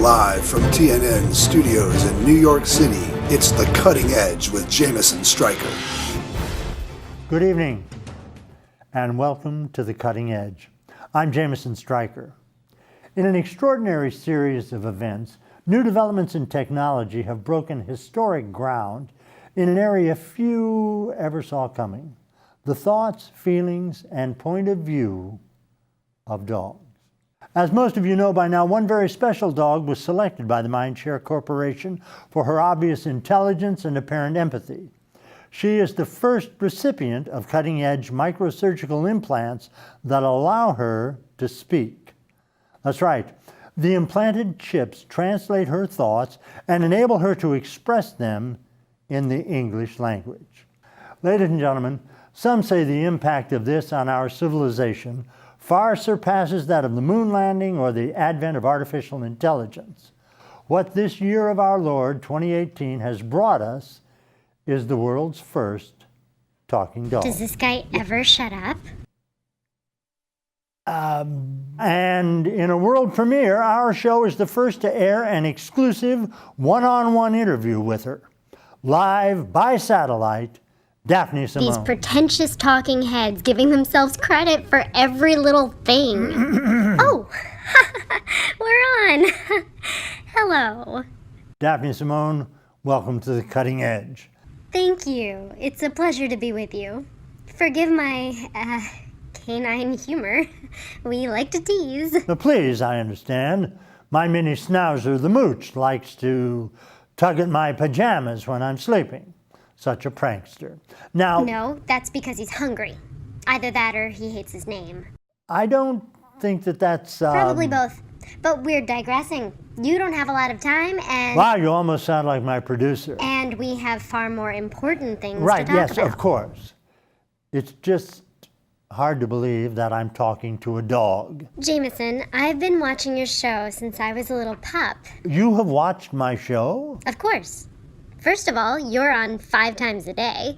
Live from TNN studios in New York City, it's The Cutting Edge with Jameson Stryker. Good evening, and welcome to The Cutting Edge. I'm Jameson Stryker. In an extraordinary series of events, new developments in technology have broken historic ground in an area few ever saw coming: the thoughts, feelings, and point of view of dogs. As most of you know by now, one very special dog was selected by the Mindshare Corporation for her obvious intelligence and apparent empathy. She is the first recipient of cutting-edge microsurgical implants that allow her to speak. That's right. The implanted chips translate her thoughts and enable her to express them in the English language. Ladies and gentlemen, some say the impact of this on our civilization far surpasses that of the moon landing or the advent of artificial intelligence. What this year of our Lord, 2018, has brought us is the world's first talking dog. Does this guy ever shut up? And in a world premiere, our show is the first to air an exclusive one-on-one interview with her, live by satellite. Daphne Simone. These pretentious talking heads giving themselves credit for every little thing. Oh, we're on. Hello. Daphne Simone, welcome to The Cutting Edge. Thank you. It's a pleasure to be with you. Forgive my, canine humor. We like to tease. Now, please, I understand. My mini schnauzer, the mooch, likes to tug at my pajamas when I'm sleeping. Such a prankster. Now... No, that's because he's hungry. Either that or he hates his name. I don't think that's... Probably both. But we're digressing. You don't have a lot of time, and... Wow, you almost sound like my producer. And we have far more important things to right, talk yes, about. Of course. It's just hard to believe that I'm talking to a dog. Jameson, I've been watching your show since I was a little pup. You have watched my show? Of course. First of all, you're on 5 times a day,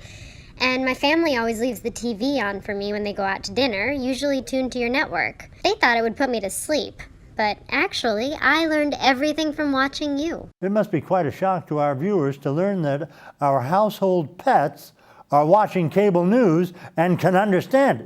and my family always leaves the TV on for me when they go out to dinner, usually tuned to your network. They thought it would put me to sleep, but actually, I learned everything from watching you. It must be quite a shock to our viewers to learn that our household pets are watching cable news and can understand it.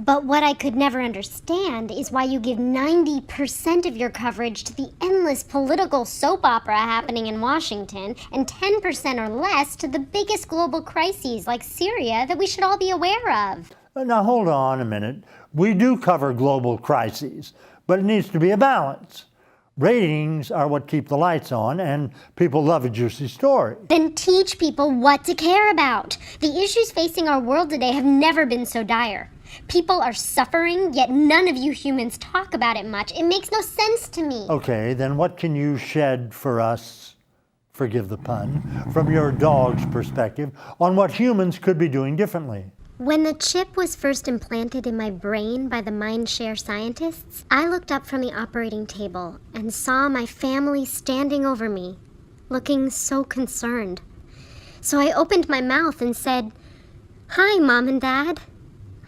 But what I could never understand is why you give 90% of your coverage to the endless political soap opera happening in Washington and 10% or less to the biggest global crises like Syria that we should all be aware of. Now hold on a minute. We do cover global crises, but it needs to be a balance. Ratings are what keep the lights on, and people love a juicy story. Then teach people what to care about. The issues facing our world today have never been so dire. People are suffering, yet none of you humans talk about it much. It makes no sense to me. Okay, then what can you shed for us, forgive the pun, from your dog's perspective on what humans could be doing differently? When the chip was first implanted in my brain by the Mindshare scientists, I looked up from the operating table and saw my family standing over me, looking so concerned. So I opened my mouth and said, "Hi, Mom and Dad.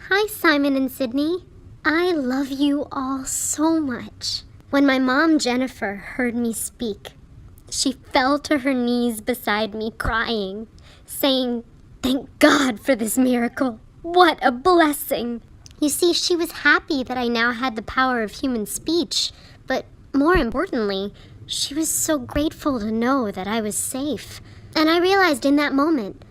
Hi, Simon and Sydney. I love you all so much." When my mom, Jennifer, heard me speak, she fell to her knees beside me crying, saying, "Thank God for this miracle. What a blessing." You see, she was happy that I now had the power of human speech, but more importantly, she was so grateful to know that I was safe. And I realized in that moment,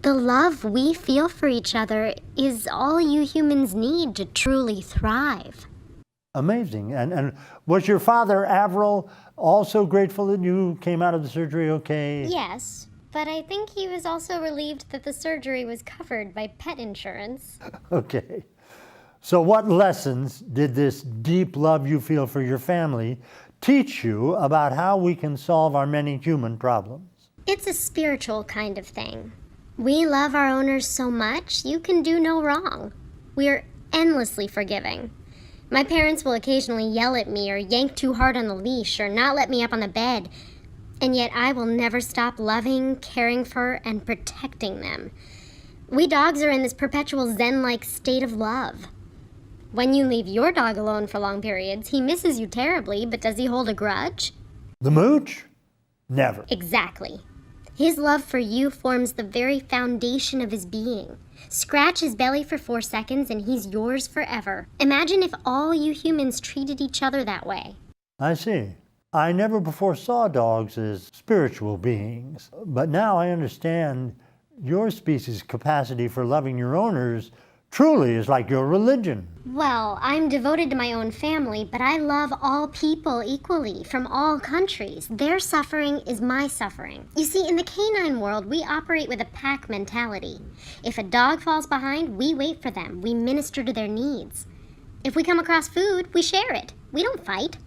the love we feel for each other is all you humans need to truly thrive. Amazing. And was your father, Avril, also grateful that you came out of the surgery okay? Yes, but I think he was also relieved that the surgery was covered by pet insurance. Okay. So what lessons did this deep love you feel for your family teach you about how we can solve our many human problems? It's a spiritual kind of thing. We love our owners so much, you can do no wrong. We're endlessly forgiving. My parents will occasionally yell at me or yank too hard on the leash or not let me up on the bed. And yet I will never stop loving, caring for, and protecting them. We dogs are in this perpetual zen-like state of love. When you leave your dog alone for long periods, he misses you terribly, but does he hold a grudge? The mooch? Never. Exactly. His love for you forms the very foundation of his being. Scratch his belly for 4 seconds and he's yours forever. Imagine if all you humans treated each other that way. I see. I never before saw dogs as spiritual beings, but now I understand your species' capacity for loving your owners truly is like your religion. Well, I'm devoted to my own family, but I love all people equally, from all countries. Their suffering is my suffering. You see, in the canine world, we operate with a pack mentality. If a dog falls behind, we wait for them. We minister to their needs. If we come across food, we share it. We don't fight.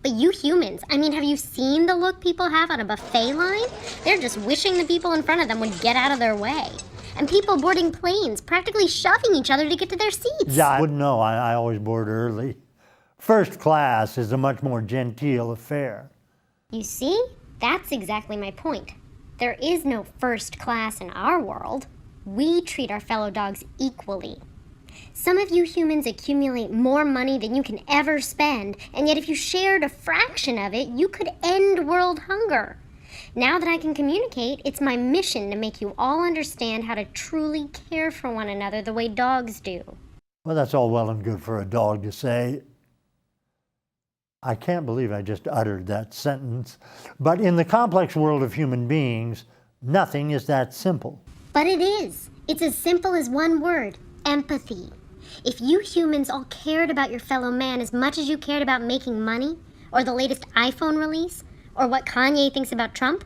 But you humans, have you seen the look people have on a buffet line? They're just wishing the people in front of them would get out of their way. And people boarding planes, practically shoving each other to get to their seats. Yeah, I wouldn't know. I always board early. First class is a much more genteel affair. You see? That's exactly my point. There is no first class in our world. We treat our fellow dogs equally. Some of you humans accumulate more money than you can ever spend, and yet if you shared a fraction of it, you could end world hunger. Now that I can communicate, it's my mission to make you all understand how to truly care for one another the way dogs do. Well, that's all well and good for a dog to say. I can't believe I just uttered that sentence. But in the complex world of human beings, nothing is that simple. But it is. It's as simple as one word: empathy. If you humans all cared about your fellow man as much as you cared about making money, or the latest iPhone release, or what Kanye thinks about Trump,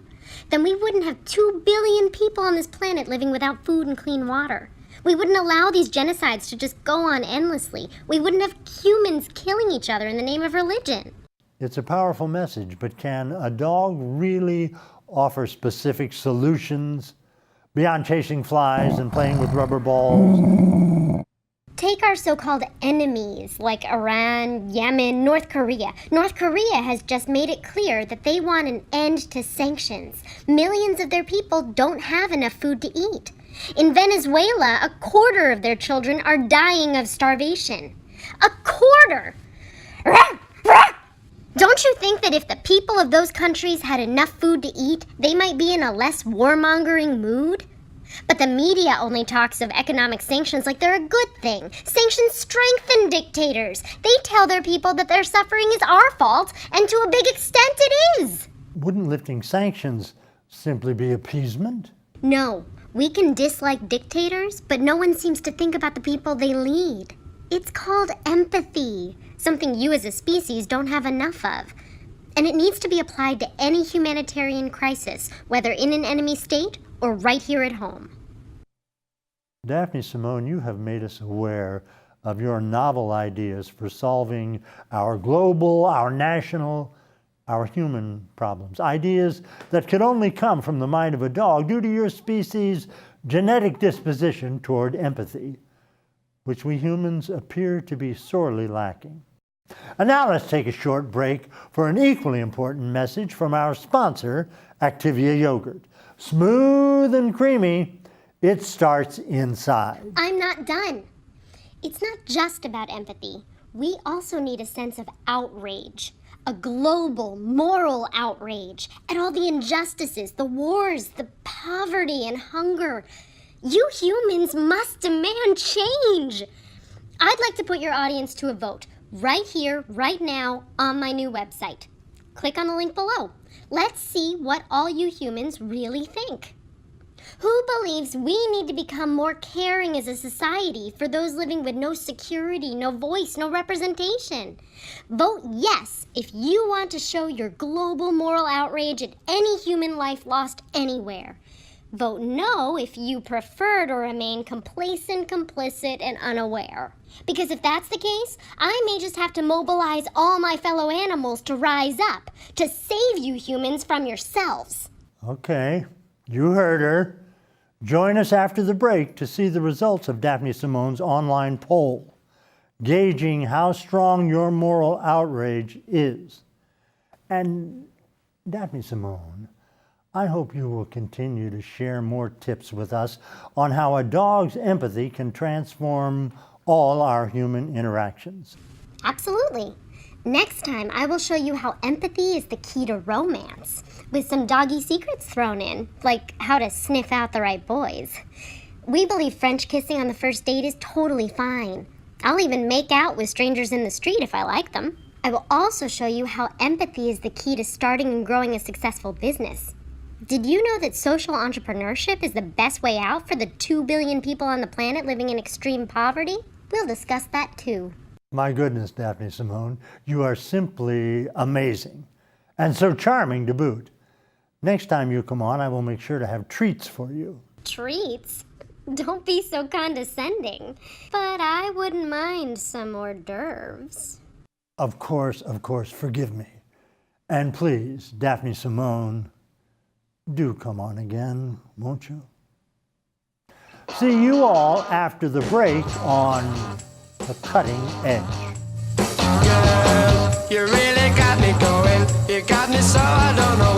then we wouldn't have 2 billion people on this planet living without food and clean water. We wouldn't allow these genocides to just go on endlessly. We wouldn't have humans killing each other in the name of religion. It's a powerful message, but can a dog really offer specific solutions beyond chasing flies and playing with rubber balls? Take our so-called enemies like Iran, Yemen, North Korea. North Korea has just made it clear that they want an end to sanctions. Millions of their people don't have enough food to eat. In Venezuela, 1/4 of their children are dying of starvation. 1/4! Don't you think that if the people of those countries had enough food to eat, they might be in a less warmongering mood? But the media only talks of economic sanctions like they're a good thing. Sanctions strengthen dictators. They tell their people that their suffering is our fault, and to a big extent it is. Wouldn't lifting sanctions simply be appeasement? No, we can dislike dictators, but no one seems to think about the people they lead. It's called empathy, something you as a species don't have enough of. And it needs to be applied to any humanitarian crisis, whether in an enemy state or right here at home. Daphne Simone, you have made us aware of your novel ideas for solving our global, our national, our human problems. Ideas that could only come from the mind of a dog due to your species' genetic disposition toward empathy, which we humans appear to be sorely lacking. And now let's take a short break for an equally important message from our sponsor, Activia Yogurt. Smooth and creamy, it starts inside. I'm not done. It's not just about empathy. We also need a sense of outrage. A global moral outrage at all the injustices, the wars, the poverty and hunger. You humans must demand change. I'd like to put your audience to a vote right here, right now, on my new website. Click on the link below. Let's see what all you humans really think. Who believes we need to become more caring as a society for those living with no security, no voice, no representation? Vote yes if you want to show your global moral outrage at any human life lost anywhere. Vote no if you prefer to remain complacent, complicit, and unaware. Because if that's the case, I may just have to mobilize all my fellow animals to rise up, to save you humans from yourselves. Okay, you heard her. Join us after the break to see the results of Daphne Simone's online poll, gauging how strong your moral outrage is. And Daphne Simone, I hope you will continue to share more tips with us on how a dog's empathy can transform all our human interactions. Absolutely. Next time, I will show you how empathy is the key to romance, with some doggy secrets thrown in, like how to sniff out the right boys. We believe French kissing on the first date is totally fine. I'll even make out with strangers in the street if I like them. I will also show you how empathy is the key to starting and growing a successful business. Did you know that social entrepreneurship is the best way out for the 2 billion people on the planet living in extreme poverty? We'll discuss that too. My goodness, Daphne Simone, you are simply amazing, and so charming to boot. Next time you come on, I will make sure to have treats for you. Treats? Don't be so condescending. But I wouldn't mind some hors d'oeuvres. Of course, forgive me. And please, Daphne Simone, do come on again, won't you? See you all after the break on The Cutting Edge. Girl, you really got me going. You got me so I don't know